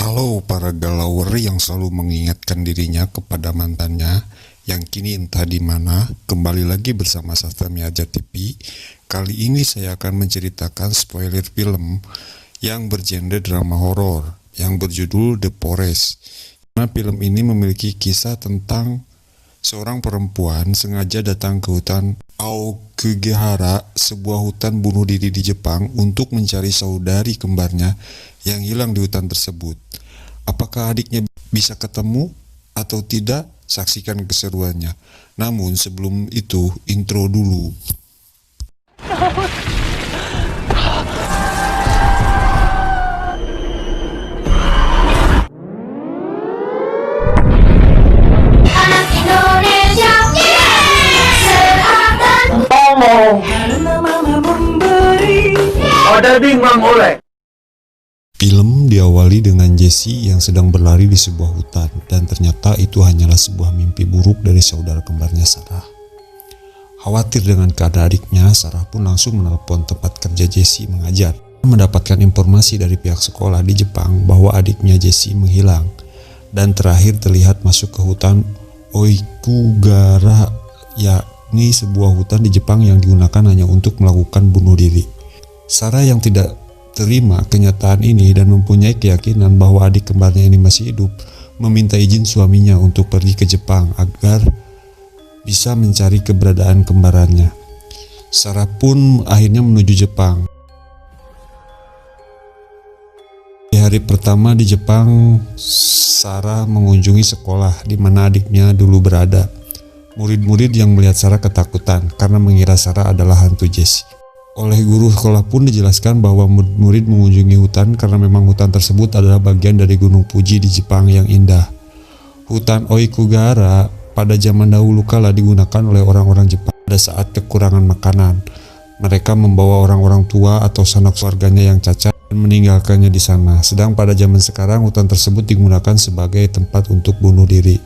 Halo para galauer yang selalu mengingatkan dirinya kepada mantannya yang kini entah di mana. Kembali lagi bersama Sastra Miaja TV. Kali ini saya akan menceritakan spoiler film yang bergenre drama horor yang berjudul The Forest. Nah, film ini memiliki kisah tentang seorang perempuan sengaja datang ke hutan Aokigahara, sebuah hutan bunuh diri di Jepang, untuk mencari saudari kembarnya yang hilang di hutan tersebut. Apakah adiknya bisa ketemu atau tidak? Saksikan keseruannya. Namun sebelum itu, intro dulu. Anak Indonesia, serahkan Karena mama memberi. Ada ding Mang Oleh. Film diawali dengan Jessie yang sedang berlari di sebuah hutan, dan ternyata itu hanyalah sebuah mimpi buruk dari saudara kembarnya Sarah. Khawatir dengan keadaan adiknya, Sarah pun langsung menelpon tempat kerja Jessie mengajar. Mendapatkan informasi dari pihak sekolah di Jepang bahwa adiknya Jessie menghilang, dan terakhir terlihat masuk ke hutan Aokigahara, yakni sebuah hutan di Jepang yang digunakan hanya untuk melakukan bunuh diri. Sarah yang tidak terima kenyataan ini dan mempunyai keyakinan bahwa adik kembarnya ini masih hidup, meminta izin suaminya untuk pergi ke Jepang agar bisa mencari keberadaan kembarannya. Sarah pun akhirnya menuju Jepang. Di hari pertama di Jepang, Sarah mengunjungi sekolah di mana adiknya dulu berada. Murid-murid yang melihat Sarah ketakutan karena mengira Sarah adalah hantu Jessie. Oleh guru sekolah pun dijelaskan bahwa murid mengunjungi hutan karena memang hutan tersebut adalah bagian dari Gunung Fuji di Jepang yang indah. Hutan Aokigahara pada zaman dahulu kala digunakan oleh orang-orang Jepang pada saat kekurangan makanan. Mereka membawa orang-orang tua atau sanak keluarganya yang cacat dan meninggalkannya di sana. Sedang pada zaman sekarang hutan tersebut digunakan sebagai tempat untuk bunuh diri.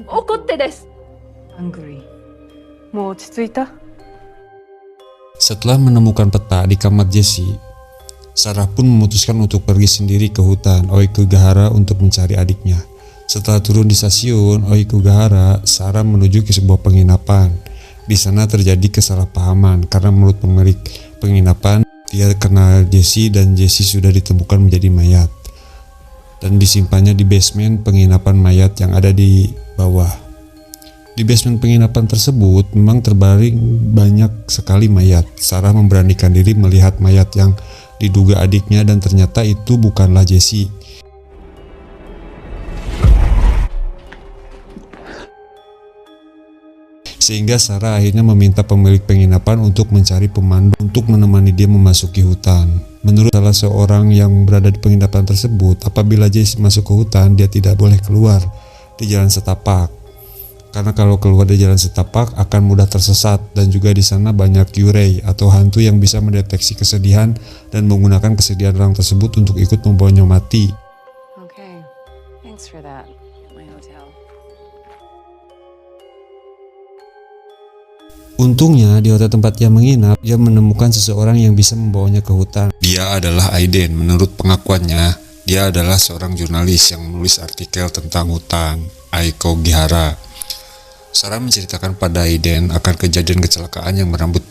Okotte desu. Angry. Mau otsutsuita? Setelah menemukan peta di kamar Jessie, Sarah pun memutuskan untuk pergi sendiri ke hutan Aokigahara untuk mencari adiknya. Setelah turun di stasiun Aokigahara, Sarah menuju ke sebuah penginapan. Di sana terjadi kesalahpahaman karena menurut pemilik penginapan, dia kenal Jessie dan Jessie sudah ditemukan menjadi mayat dan disimpannya di basement penginapan mayat yang ada di bawah. Di basement penginapan tersebut memang terbaring banyak sekali mayat. Sarah memberanikan diri melihat mayat yang diduga adiknya dan ternyata itu bukanlah Jessie. Sehingga Sarah akhirnya meminta pemilik penginapan untuk mencari pemandu untuk menemani dia memasuki hutan. Menurut salah seorang yang berada di penginapan tersebut, apabila Jessie masuk ke hutan, dia tidak boleh keluar di jalan setapak. Karena kalau keluar dari jalan setapak akan mudah tersesat, dan juga di sana banyak yurei atau hantu yang bisa mendeteksi kesedihan dan menggunakan kesedihan orang tersebut untuk ikut membawanya mati. Okay, thanks for that. My hotel. Untungnya di hotel tempat dia menginap, dia menemukan seseorang yang bisa membawanya ke hutan. Dia adalah Aiden. Menurut pengakuannya, dia adalah seorang jurnalis yang menulis artikel tentang hutan Aokigahara. Sarah menceritakan pada Aiden akan kejadian kecelakaan yang merenggut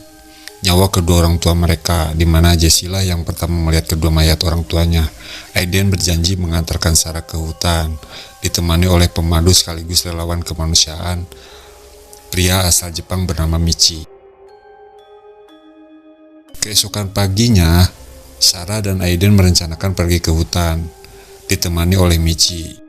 nyawa kedua orang tua mereka, di mana Jessie lah yang pertama melihat kedua mayat orang tuanya. Aiden berjanji mengantarkan Sarah ke hutan, ditemani oleh pemandu sekaligus relawan kemanusiaan, pria asal Jepang bernama Michi. Keesokan paginya, Sarah dan Aiden merencanakan pergi ke hutan, ditemani oleh Michi.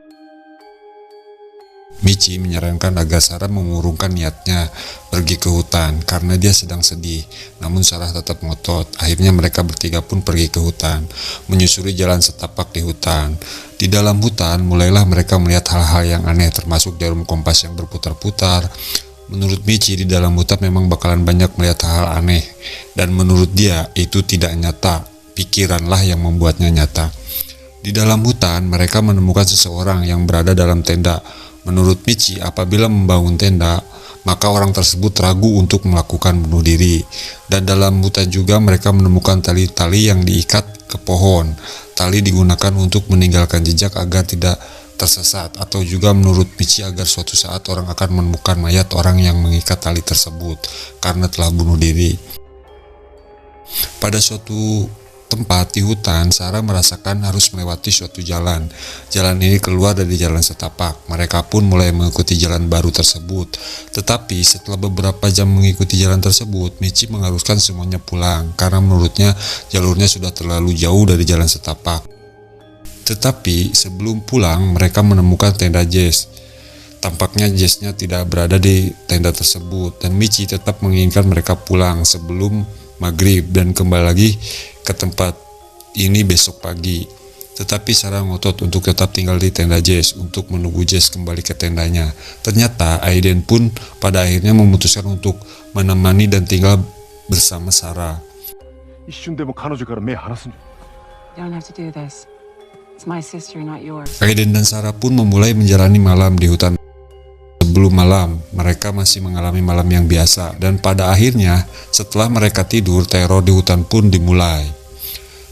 Michi menyarankan agar Sarah mengurungkan niatnya pergi ke hutan karena dia sedang sedih. Namun Sarah tetap ngotot. Akhirnya mereka bertiga pun pergi ke hutan, menyusuri jalan setapak di hutan. Di dalam hutan mulailah mereka melihat hal-hal yang aneh, termasuk jarum kompas yang berputar-putar. Menurut Michi, di dalam hutan memang bakalan banyak melihat hal-hal aneh, dan menurut dia itu tidak nyata. Pikiranlah yang membuatnya nyata. Di dalam hutan mereka menemukan seseorang yang berada dalam tenda. Menurut Michi, apabila membangun tenda, Maka orang tersebut ragu untuk melakukan bunuh diri. Dan dalam hutan juga mereka menemukan tali-tali yang diikat ke pohon. Tali digunakan untuk meninggalkan jejak agar tidak tersesat, atau juga menurut Michi agar suatu saat orang akan menemukan mayat orang yang mengikat tali tersebut karena telah bunuh diri. Pada suatu tempat di hutan, Sarah merasakan harus melewati suatu jalan. Jalan ini keluar dari jalan setapak. Mereka pun mulai mengikuti jalan baru tersebut. Tetapi setelah beberapa jam mengikuti jalan tersebut, Michi mengharuskan semuanya pulang karena menurutnya jalurnya sudah terlalu jauh dari jalan setapak. Tetapi sebelum pulang, mereka menemukan tenda Jess. Tampaknya Jess-nya tidak berada di tenda tersebut, dan Michi tetap menginginkan mereka pulang sebelum maghrib dan kembali lagi ke tempat ini besok pagi. Tetapi Sarah ngotot untuk tetap tinggal di tenda Jess untuk menunggu Jess kembali ke tendanya. Ternyata Aiden pun pada akhirnya memutuskan untuk menemani dan tinggal bersama Sarah. 一瞬でも彼女から目離すんじゃ You don't have to do this. It's my sister, not yours. Aiden dan Sarah pun memulai menjalani malam di hutan. Sebelum malam, mereka masih mengalami malam yang biasa, dan pada akhirnya setelah mereka tidur, teror di hutan pun dimulai.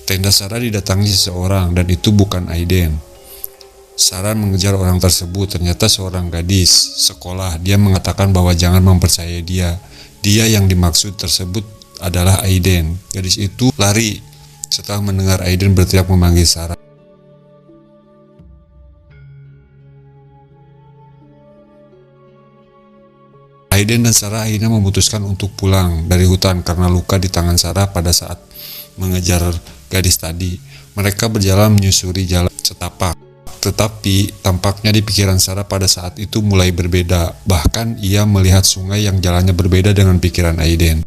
Tenda Sarah didatangi seseorang, dan itu bukan Aiden. Sarah mengejar orang tersebut, ternyata seorang gadis sekolah. Dia mengatakan bahwa jangan mempercayai dia. Dia yang dimaksud tersebut adalah Aiden. Gadis itu lari setelah mendengar Aiden berteriak memanggil Sarah. Aiden dan Sarah akhirnya memutuskan untuk pulang dari hutan karena luka di tangan Sarah pada saat mengejar gadis tadi. Mereka berjalan menyusuri jalan setapak. Tetapi tampaknya di pikiran Sarah pada saat itu mulai berbeda. Bahkan ia melihat sungai yang jalannya berbeda dengan pikiran Aiden.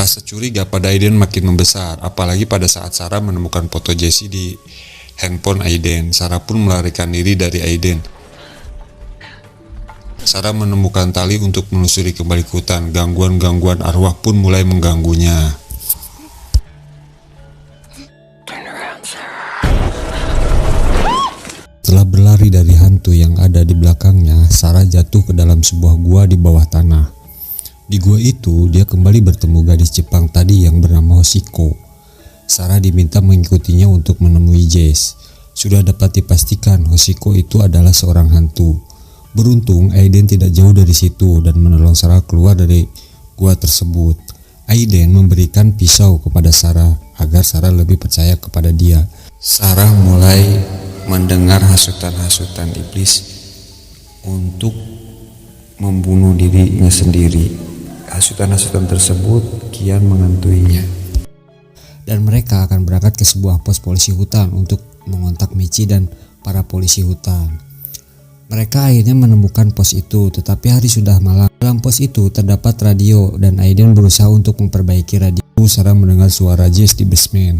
Rasa curiga pada Aiden makin membesar, apalagi pada saat Sarah menemukan foto Jessie di handphone Aiden. Sarah pun melarikan diri dari Aiden. Sarah menemukan tali untuk menelusuri kembali ke hutan. Gangguan-gangguan arwah pun mulai mengganggunya. Setelah berlari dari hantu yang ada di belakangnya, Sarah jatuh ke dalam sebuah gua di bawah tanah. Di gua itu, dia kembali bertemu gadis Jepang tadi yang bernama Hoshiko. Sarah diminta mengikutinya untuk menemui Jess. Sudah dapat dipastikan Hoshiko itu adalah seorang hantu. Beruntung Aiden tidak jauh dari situ dan menolong Sarah keluar dari gua tersebut. Aiden memberikan pisau kepada Sarah agar Sarah lebih percaya kepada dia. Sarah mulai mendengar hasutan-hasutan iblis untuk membunuh dirinya sendiri. Hasutan-hasutan tersebut kian mengantuinya. Dan mereka akan berangkat ke sebuah pos polisi hutan untuk mengontak Michi dan para polisi hutan. Mereka akhirnya menemukan pos itu, tetapi hari sudah malam. Dalam pos itu terdapat radio dan Aiden berusaha untuk memperbaiki radio. Sarah mendengar suara Jess di basement.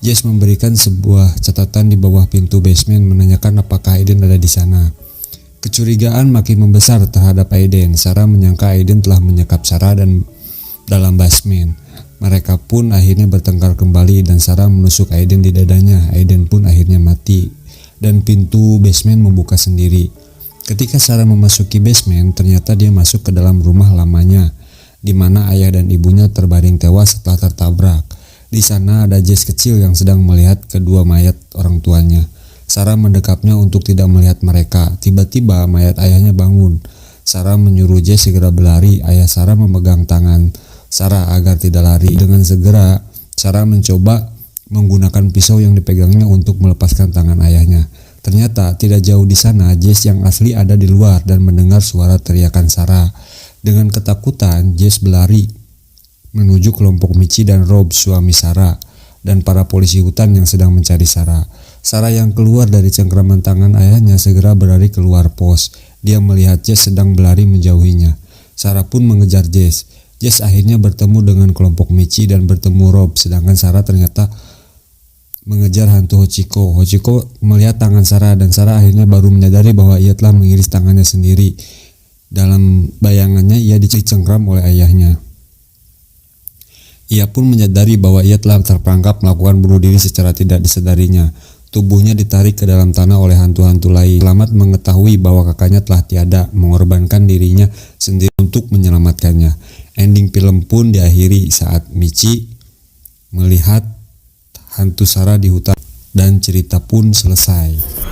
Jess memberikan sebuah catatan di bawah pintu basement menanyakan apakah Aiden ada di sana. Kecurigaan makin membesar terhadap Aiden. Sarah menyangka Aiden telah menyekap Sarah dan dalam basement. Mereka pun akhirnya bertengkar kembali dan Sarah menusuk Aiden di dadanya. Aiden pun akhirnya mati. Dan pintu basement membuka sendiri. Ketika Sarah memasuki basement, ternyata dia masuk ke dalam rumah lamanya, di mana ayah dan ibunya terbaring tewas setelah tertabrak. Di sana ada Jess kecil yang sedang melihat kedua mayat orang tuanya. Sarah mendekapnya untuk tidak melihat mereka. Tiba-tiba mayat ayahnya bangun. Sarah menyuruh Jess segera berlari. Ayah Sarah memegang tangan Sarah agar tidak lari. Dengan segera, Sarah mencoba menggunakan pisau yang dipegangnya untuk melepaskan tangan ayahnya. Ternyata tidak jauh di sana Jess yang asli ada di luar dan mendengar suara teriakan Sarah. Dengan ketakutan Jess berlari menuju kelompok Michi dan Rob, suami Sarah, dan para polisi hutan yang sedang mencari Sarah. Sarah yang keluar dari cengkraman tangan ayahnya segera berlari keluar pos. Dia melihat Jess sedang berlari menjauhinya. Sarah pun mengejar Jess. Jess akhirnya bertemu dengan kelompok Michi dan bertemu Rob, sedangkan Sarah ternyata mengejar hantu Hoshiko. Hoshiko melihat tangan Sarah dan Sarah akhirnya baru menyadari bahwa ia telah mengiris tangannya sendiri. Dalam bayangannya ia dicengkram oleh ayahnya. Ia pun menyadari bahwa ia telah terperangkap melakukan bunuh diri secara tidak disadarinya. Tubuhnya ditarik ke dalam tanah oleh hantu-hantu lain. Selamat mengetahui bahwa kakaknya telah tiada, mengorbankan dirinya sendiri untuk menyelamatkannya. Ending film pun diakhiri saat Michi melihat hantu Sarah di hutan dan cerita pun selesai.